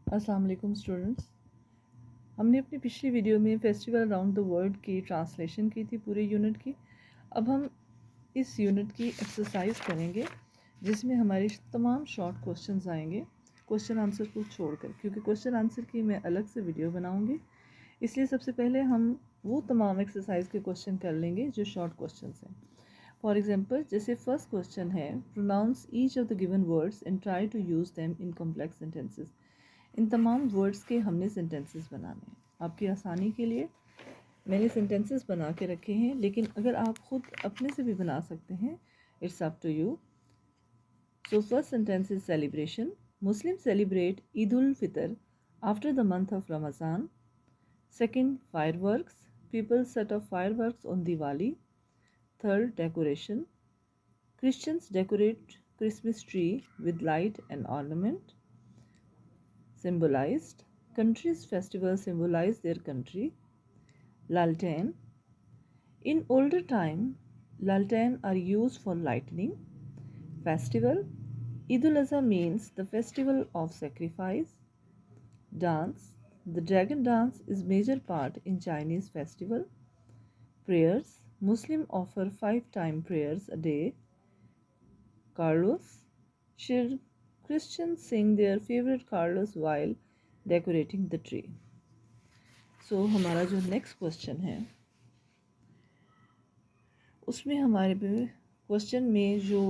अस्सलाम वालेकुम स्टूडेंट्स। हमने अपनी पिछली वीडियो में फेस्टिवल अराउंड द वर्ल्ड की ट्रांसलेशन की थी पूरे यूनिट की। अब हम इस यूनिट की एक्सरसाइज करेंगे जिसमें हमारे तमाम शॉर्ट क्वेश्चंस आएंगे क्वेश्चन आंसर को छोड़कर, क्योंकि क्वेश्चन आंसर की मैं अलग से वीडियो बनाऊंगी। इसलिए सबसे पहले हम वो तमाम एक्सरसाइज के क्वेश्चन कर लेंगे जो शॉर्ट क्वेश्चन हैं। फॉर एग्जाम्पल, जैसे फर्स्ट क्वेश्चन है, pronounce each of the given words and try to use them in complex sentences. इन तमाम वर्ड्स के हमने सेंटेंसेस बनाने हैं। आपकी आसानी के लिए मैंने सेंटेंसेस बना के रखे हैं, लेकिन अगर आप ख़ुद अपने से भी बना सकते हैं, it's up to you. So first sentence is celebration. Muslim celebrate Eid ul Fitr after the month of Ramzan. Second, fireworks. People set off fireworks on Diwali. Third, decoration. Christians decorate Christmas tree with light and ornament. Symbolized. Countries' festivals symbolize their country. Laltain. In older time, laltain are used for lightning. Festival. Eid ul-Azha means the festival of sacrifice. Dance. The dragon dance is major part in Chinese festival. Prayers. Muslim offer 5 time prayers a day. Carlos. Should Christians sing their favorite carlos while decorating the tree? सो हमारा जो next question है उसमें हमारे question में जो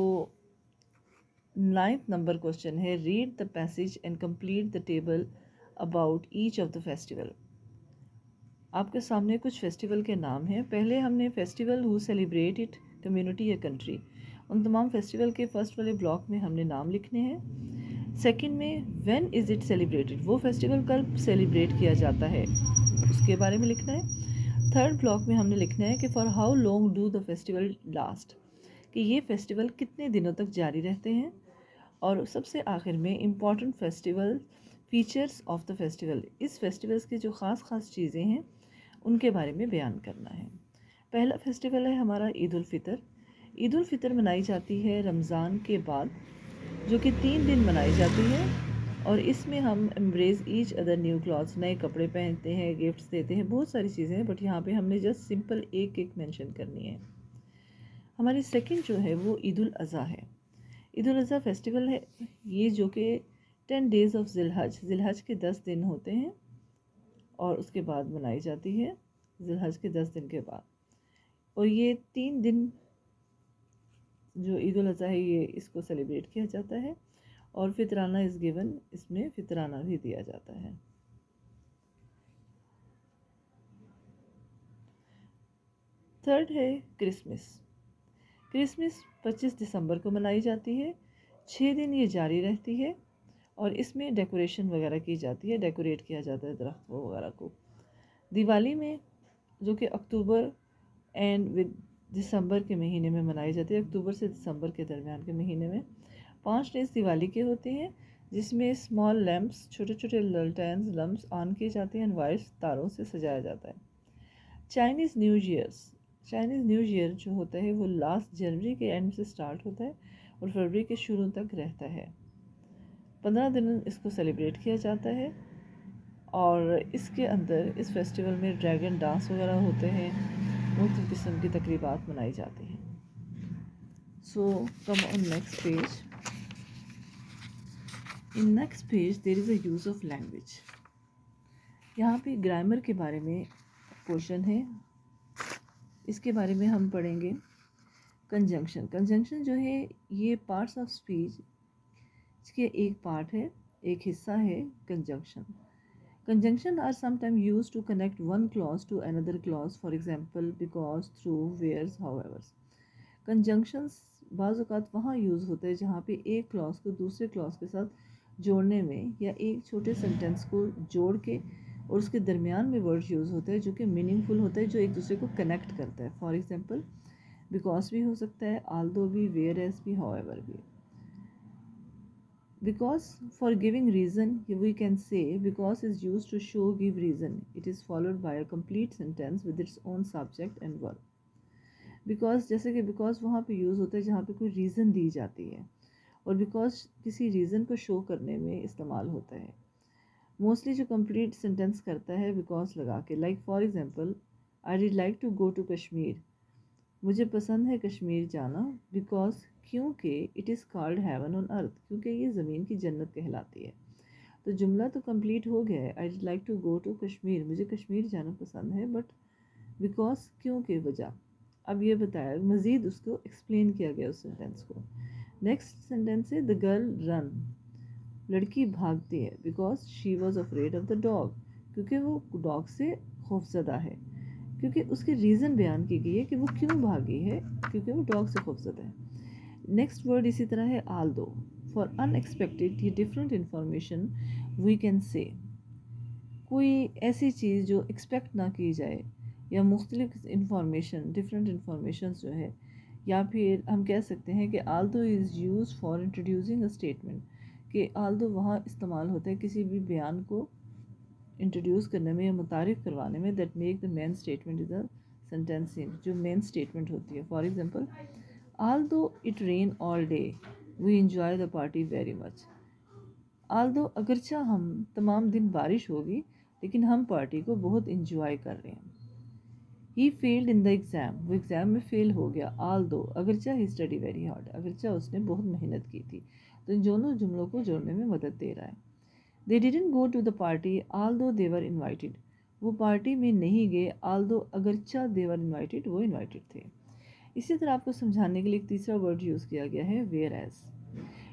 9th number question है, read the passage and complete the table about each of the festival. आपके सामने कुछ फेस्टिवल के नाम हैं। पहले हमने festival who celebrate it, community या कंट्री, उन तमाम फेस्टिवल के फर्स्ट वाले ब्लॉक में हमने नाम लिखने हैं। सेकंड में व्हेन इज़ इट सेलिब्रेटेड, वो फेस्टिवल कब सेलिब्रेट किया जाता है उसके बारे में लिखना है। थर्ड ब्लॉक में हमने लिखना है कि for how long do the festival last, कि ये फेस्टिवल कितने दिनों तक जारी रहते हैं। और सबसे आखिर में important festival features of the festival, इस फेस्टिवल्स की जो ख़ास चीज़ें हैं उनके बारे में बयान करना है। पहला फेस्टिवल है हमारा ईद उल फितर। ईद उल फितर मनाई जाती है रमज़ान के बाद, जो कि 3 दिन मनाई जाती है, और इसमें हम embrace each other new clothes, नए कपड़े पहनते हैं, गिफ्ट्स देते हैं, बहुत सारी चीज़ें हैं, बट यहाँ पे हमने जस्ट सिंपल एक एक मेंशन करनी है। हमारी सेकंड जो है वो ईद उल अज़हा है। ईद उल अज़हा फेस्टिवल है ये जो कि 10 डेज़ ऑफ जिलहज के 10 दिन होते हैं और उसके बाद मनाई जाती है, जिलहज के 10 दिन के बाद। और ये 3 दिन जो ईद उल अज़हा है ये इसको सेलिब्रेट किया जाता है, और फितराना इज़ गिवन, इसमें फितराना भी दिया जाता है। थर्ड है क्रिसमस। क्रिसमस 25 दिसंबर को मनाई जाती है, 6 दिन ये जारी रहती है, और इसमें डेकोरेशन वगैरह की जाती है, डेकोरेट किया जाता है दरख्त वगैरह को। दिवाली में जो कि अक्टूबर एंड विद दिसंबर के महीने में मनाई जाती है, अक्टूबर से दिसंबर के दरमियान के महीने में 5 डेज़ दिवाली के होते हैं, जिसमें स्मॉल लैम्प्स, छोटे छोटे ललटेन्स लम्प्स ऑन किए जाते हैं, वाइट तारों से सजाया जाता है। चाइनीज़ न्यू ईयर जो होता है वो लास्ट जनवरी के एंड से स्टार्ट होता है और फरवरी के शुरू तक रहता है। 15 दिन इसको सेलिब्रेट किया जाता है, और इसके अंदर इस फेस्टिवल में ड्रैगन डांस वगैरह होते हैं, मुख्तलिफ़ किस्म की तकरीबात मनाई जाती हैं। So come on next page. In next page there is a use of language. यहाँ पे ग्रामर के बारे में क्वेश्चन है, इसके बारे में हम पढ़ेंगे। कंजंक्शन जो है ये पार्ट्स ऑफ स्पीच के एक पार्ट है, एक हिस्सा है conjunction. Conjunction are sometimes used to connect one clause to another clause, for example, because, through, whereas, however. Conjunctions बाज़ औक़ात वहाँ यूज़ होते हैं जहाँ पे एक क्लॉज को दूसरे क्लॉज के साथ जोड़ने में, या एक छोटे सेंटेंस को जोड़ के और उसके दरमियान में वर्ड यूज़ होते हैं जो कि मीनिंगफुल होता है, जो एक दूसरे को कनेक्ट करता है। फॉर एग्जांपल, बिकॉज भी हो सकता है, आल्दो भी, वेयर एज भी, हाउएवर भी। Because, for giving reason, we can say because is used to show give reason. It is followed by a complete sentence with its own subject and verb. Because जैसे कि because वहाँ पे use होता है जहाँ पे कोई रीज़न दी जाती है, और because किसी रीज़न को शो करने में इस्तेमाल होता है। मोस्टली जो कंप्लीट सेंटेंस करता है बिकॉज लगा के, like for example I did like to go to Kashmir, मुझे पसंद है कश्मीर जाना, बिकॉज क्योंकि it is called heaven on earth, क्योंकि ये ज़मीन की जन्नत कहलाती है। तो जुमला तो कंप्लीट हो गया है, I did like to go to Kashmir, मुझे कश्मीर जाना पसंद है, बट बिकॉज क्योंकि वजह। अब ये बताया, मज़ीद उसको एक्सप्लेन किया गया उस सेंटेंस को। नेक्स्ट सेंटेंस है द गर्ल रन, लड़की भागती है, because she was afraid of the dog, क्योंकि वो डॉग से खौफजदा है, क्योंकि उसके रीज़न बयान की गई है कि वो क्यों भागी है, क्योंकि वो डॉग से खौफजदा है। नेक्स्ट वर्ड इसी तरह है आल दो, फॉर अनएक्सपेक्टेड ये different information we can say, कोई ऐसी चीज़ जो एक्सपेक्ट ना की जाए, या मुख्तलिफ इंफॉर्मेशन, डिफरेंट इंफॉर्मेशन जो है, या फिर हम कह सकते हैं कि आल दो is use for introducing a statement, कि आल दो वहाँ इस्तेमाल होता है किसी भी बयान को इंट्रोड्यूस करने में या मुतारिफ करवाने में, that make the main statement is a sentencing, जो मेन स्टेटमेंट होती है। For example, although it rain all day we enjoy the party very much, although अगरचा हम तमाम दिन बारिश होगी लेकिन हम पार्टी को बहुत इंजॉय कर रहे हैं। He failed in the exam, वो एग्ज़ाम में फ़ेल हो गया, आल दो अगरचा ही स्टडी वेरी हार्ड, अगरचा उसने बहुत मेहनत की थी। तो इन दोनों जुमलों को जोड़ने में मदद दे रहा है। They didn't go to the party although they were invited, वो पार्टी में नहीं गए आल दो अगरचा दे वर इन्वाइटेड, वो इन्वाइटेड थे। इसी तरह आपको समझाने के लिए एक तीसरा वर्ड यूज़ किया गया है whereas,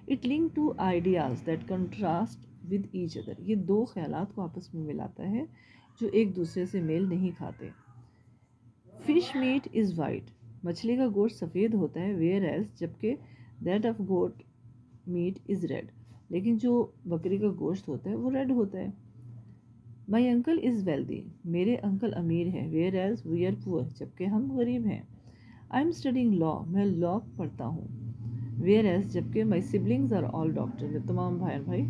it link to ideas that contrast with each other, ये दो ख्यालात को आपस में मिलाता है जो एक दूसरे से मेल नहीं खाते। फिश मीट इज़ वाइट, मछली का गोश्त सफ़ेद होता है, वेयर एज जबकि that of goat meat is red, लेकिन जो बकरी का गोश्त होता है वो रेड होता है। माई अंकल इज़ वेल्दी, मेरे अंकल अमीर हैं, whereas we are poor, जबकि हम गरीब हैं। आई एम स्टडिंग लॉ, मैं लॉ पढ़ता हूँ, वेयर एज जबकि my siblings are all doctor, मेरे तमाम भाई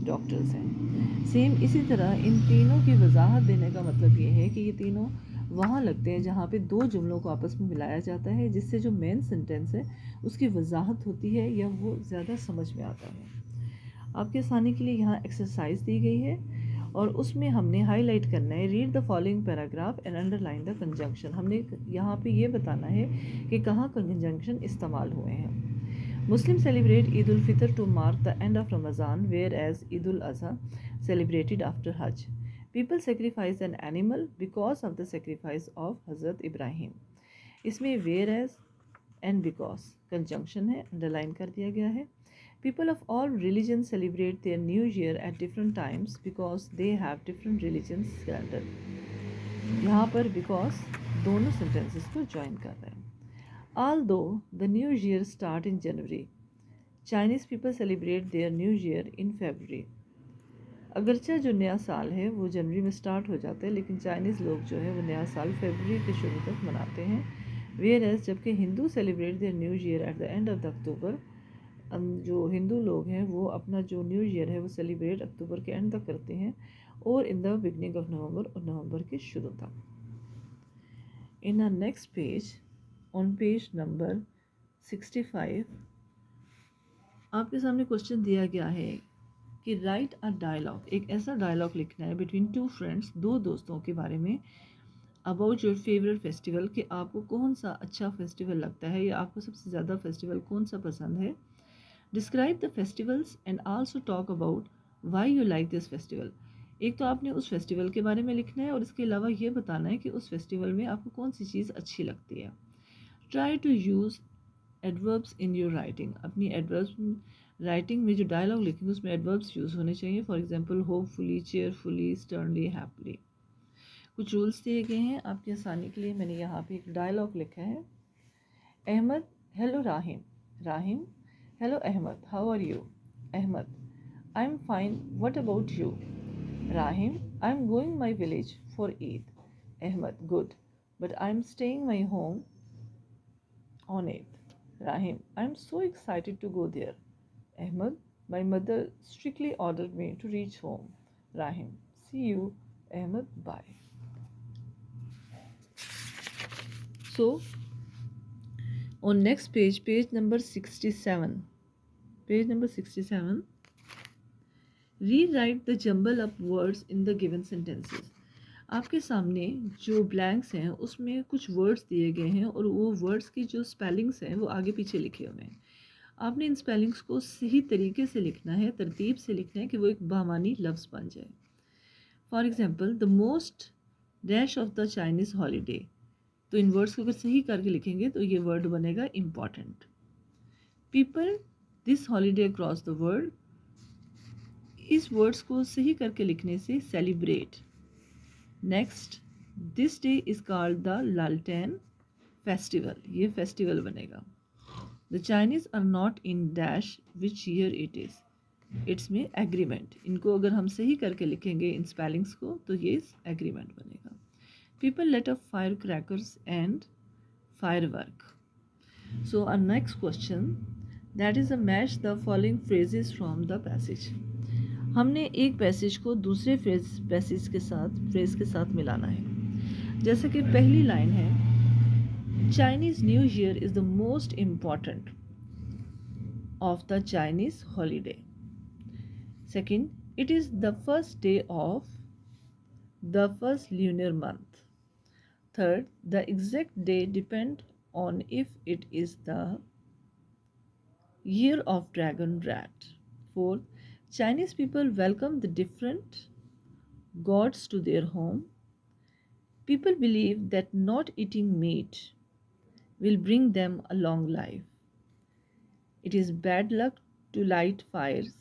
डॉक्टर्स हैं। सेम इसी तरह इन तीनों की वजाहत देने का मतलब ये है कि ये तीनों वहाँ लगते हैं जहाँ पे दो जुमलों को आपस में मिलाया जाता है, जिससे जो मेन सेंटेंस है उसकी वजाहत होती है या वो ज़्यादा समझ में आता है। आपके आसानी के लिए यहाँ एक्सरसाइज दी गई है और उसमें हमने हाईलाइट करना है, read the following paragraph and underline the conjunction, हमने यहाँ पे ये बताना है कि कहाँ कंजंक्शन इस्तेमाल हुए हैं। Muslims celebrate Eid al-Fitr to mark the end of Ramadan, whereas Eid al-Adha celebrated after Hajj. People sacrifice an animal because of the sacrifice of Hazrat Ibrahim. इसमें whereas and because conjunction है, underline कर दिया गया है। People of all religions celebrate their new year at different times because they have different religions calendar. यहाँ पर because दोनों sentences को join कर रहे हैं। Although the new year start in January, Chinese people celebrate their new year in February. अगरचा जो नया साल है वो जनवरी में स्टार्ट हो जाता है, लेकिन चाइनीज़ लोग जो है वो नया साल फरवरी के शुरू तक मनाते हैं। वेयर एज जबकि Hindu celebrate their new year at the end of the October, जो हिंदू लोग हैं वो अपना जो न्यू ईयर है वो सेलिब्रेट अक्टूबर के एंड तक करते हैं और in the beginning of November, और नवंबर के शुरू तक। In our next page, on page number 65, आपके सामने क्वेश्चन दिया गया है कि राइट अ डायलॉग, एक ऐसा डायलॉग लिखना है बिटवीन टू फ्रेंड्स, दो दोस्तों के बारे में, अबाउट योर फेवरेट फेस्टिवल, कि आपको कौन सा अच्छा फेस्टिवल लगता है या आपको सबसे ज़्यादा फेस्टिवल कौन सा पसंद है। Describe the festivals and also talk about why you like this festival, एक तो आपने उस फेस्टिवल के बारे में लिखना है और इसके अलावा ये बताना है कि उस फेस्टिवल में आपको कौन सी चीज़ अच्छी लगती है। Try to use adverbs in your writing, अपनी एडवर्ब्स राइटिंग में जो डायलॉग लिखेंगे उसमें एडवर्ब्स यूज़ होने चाहिए। For example hopefully, cheerfully, sternly, happily. कुछ रूल्स दिए गए हैं आपकी आसानी के लिए, मैंने यहाँ पे एक डायलॉग लिखा है। Ahmed, hello Rahim, Rahim, hello Ahmed, how are you? Ahmed, I am fine, what about you? Rahim, I am going my village for Eid. Ahmed, good, but I am staying my home on it. Rahim, I am so excited to go there. Ahmed, my mother strictly ordered me to reach home. Rahim, see you. Ahmed, bye. So, on next page number 67. Page number 67. Rewrite the jumble up words in the given sentences. आपके सामने जो blanks हैं उसमें कुछ words दिए गए हैं और वो वर्ड्स की जो स्पेलिंग्स हैं वो आगे पीछे लिखे हुए हैं। आपने इन स्पेलिंग्स को सही तरीके से लिखना है, तरतीब से लिखना है कि वो एक बामानी लफ्ज़ बन जाए। For example, the most dash of the Chinese holiday, तो इन वर्ड्स को अगर सही करके लिखेंगे तो ये वर्ड बनेगा important. People this holiday across the world, इस वर्ड्स को सही करके लिखने से celebrate. Next, this day is called the लालटेन फेस्टिवल, ये फेस्टिवल बनेगा। The Chinese are not in dash which year it is, it's में एग्रीमेंट, इनको अगर हम सही करके लिखेंगे इन स्पेलिंग्स को तो ये एग्रीमेंट बनेगा। People let up fire crackers and fire work. So our next question that is a match the following phrases from the passage. हमने एक पैसेज को दूसरे फ्रेज के साथ मिलाना है। जैसे कि पहली लाइन है, Chinese new year is the most important of the Chinese holiday. Second, it is the first day of the first lunar month. Third, the exact day depends on if it is the year of dragon rat. Fourth, Chinese people welcome the different gods to their home. People believe that not eating meat will bring them a long life. It is bad luck to light fires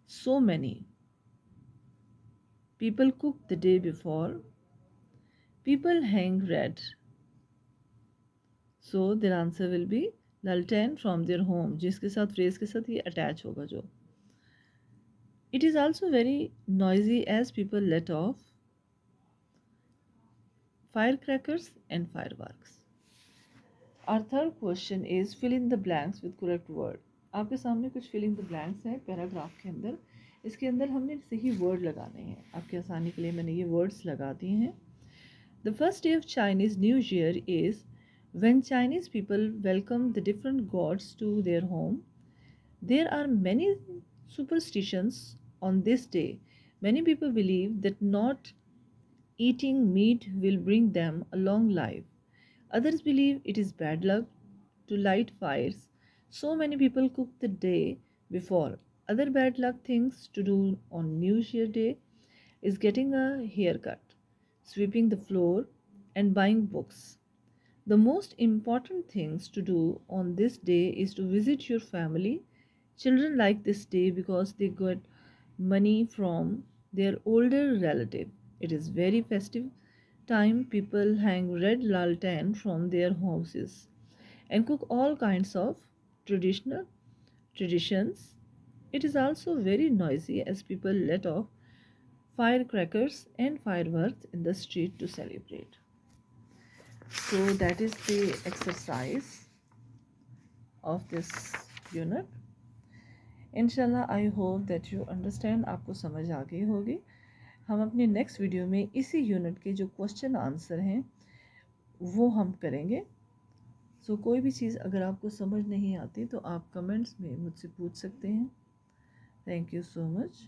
so many. People cook the day before. People hang red. So their answer will be Laltan from their home, जिसके साथ phrase के साथ ये attach होगा जो. It is also very noisy as people let off firecrackers and fireworks. Our third question is fill in the blanks with correct word. आपके सामने कुछ fill in the blanks हैं पैराग्राफ के अंदर. इसके अंदर हमने सही वर्ड लगाने हैं. आपके आसानी के लिए मैंने ये वर्ड्स लगा दिए हैं. The first day of Chinese New Year is when Chinese people welcome the different gods to their home. There are many superstitions on this day. Many people believe that not eating meat will bring them a long life. Others believe it is bad luck to light fires. So many people cook the day before. Other bad luck things to do on New Year Day is getting a haircut, sweeping the floor, and buying books. The most important things to do on this day is to visit your family. Children like this day because they get money from their older relative. It is very festive time. People hang red laltan from their houses and cook all kinds of traditional traditions. It is also very noisy as people let off firecrackers and fireworks in the street to celebrate. So that is the exercise of this unit. Inshallah, I hope that you understand, आपको समझ आ गई होगी. हम अपनी next video में इसी unit के जो क्वेश्चन आंसर हैं वो हम करेंगे. सो कोई भी चीज़ अगर आपको समझ नहीं आती तो आप कमेंट्स में मुझसे पूछ सकते हैं. Thank you so much.